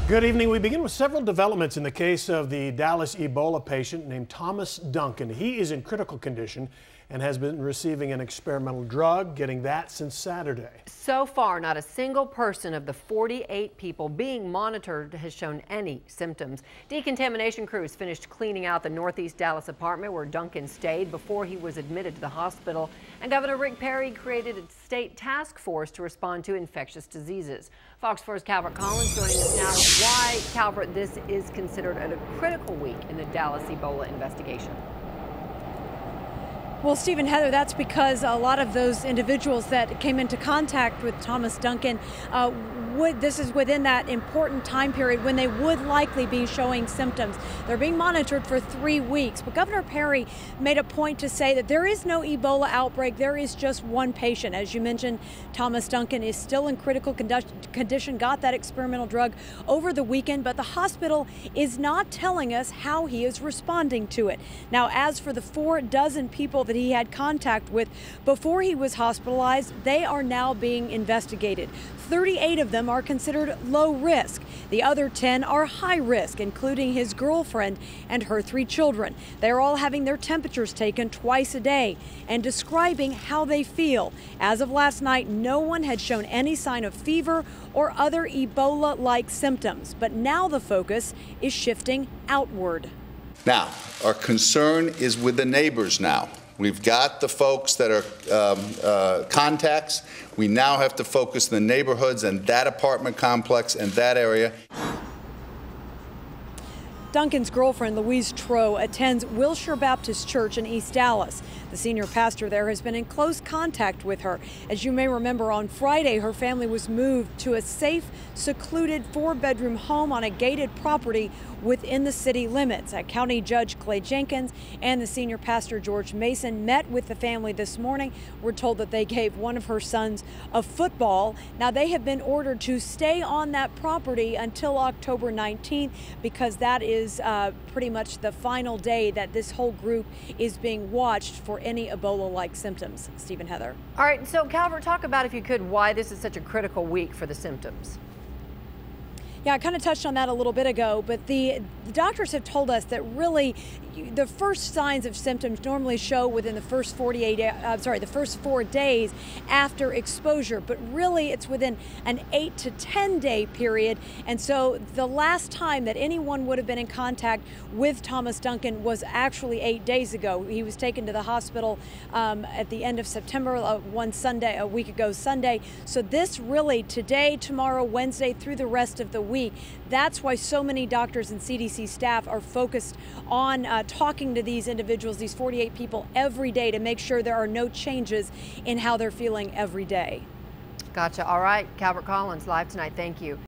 Good evening. We begin with several developments in the case of the Dallas Ebola patient named Thomas Duncan. He is in critical condition and has been receiving an experimental drug, getting that since Saturday. So far, not a single person of the 48 people being monitored has shown any symptoms. Decontamination crews finished cleaning out the Northeast Dallas apartment where Duncan stayed before he was admitted to the hospital. And Governor Rick Perry created a state task force to respond to infectious diseases. Fox 4's Calvert Collins joining us now with why, Calvert, this is considered a critical week in the Dallas Ebola investigation. Well, Steve and Heather, that's because a lot of those individuals that came into contact with Thomas Duncan, this is within that important time period when they would likely be showing symptoms. They're being monitored for 3 weeks. But Governor Perry made a point to say that there is no Ebola outbreak. There is just one patient. As you mentioned, Thomas Duncan is still in critical condition, got that experimental drug over the weekend, but the hospital is not telling us how he is responding to it. Now, as for the 4 dozen people that he had contact with before he was hospitalized, they are now being investigated. 38 of them are considered low risk. The other 10 are high risk, including his girlfriend and her 3 children. They're all having their temperatures taken twice a day and describing how they feel. As of last night, no one had shown any sign of fever or other Ebola-like symptoms, but now the focus is shifting outward. Now, our concern is with the neighbors now. We've got the folks that are contacts. We now have to focus the neighborhoods and that apartment complex and that area. Duncan's girlfriend, Louise Troe, attends Wilshire Baptist Church in East Dallas. The senior pastor there has been in close contact with her. As you may remember, on Friday, her family was moved to a safe, secluded 4-bedroom home on a gated property within the city limits. County Judge Clay Jenkins and the senior pastor, George Mason, met with the family this morning. We're told that they gave one of her sons a football. Now, they have been ordered to stay on that property until October 19th because that is pretty much the final day that this whole group is being watched for any Ebola-like symptoms. Steve and Heather. All right, so Calvert, talk about, if you could, why this is such a critical week for the symptoms. Yeah, I kind of touched on that a little bit ago, but the doctors have told us that really the first signs of symptoms normally show within the first 4 days after exposure, but really it's within an 8 to 10 day period. And so the last time that anyone would have been in contact with Thomas Duncan was actually 8 days ago. He was taken to the hospital at the end of September, a week ago Sunday. So this really today, tomorrow, Wednesday, through the rest of the week. That's why so many doctors and CDC staff are focused on talking to these individuals, these 48 people, every day to make sure there are no changes in how they're feeling every day. Gotcha. All right. Calvert Collins, live tonight. Thank you.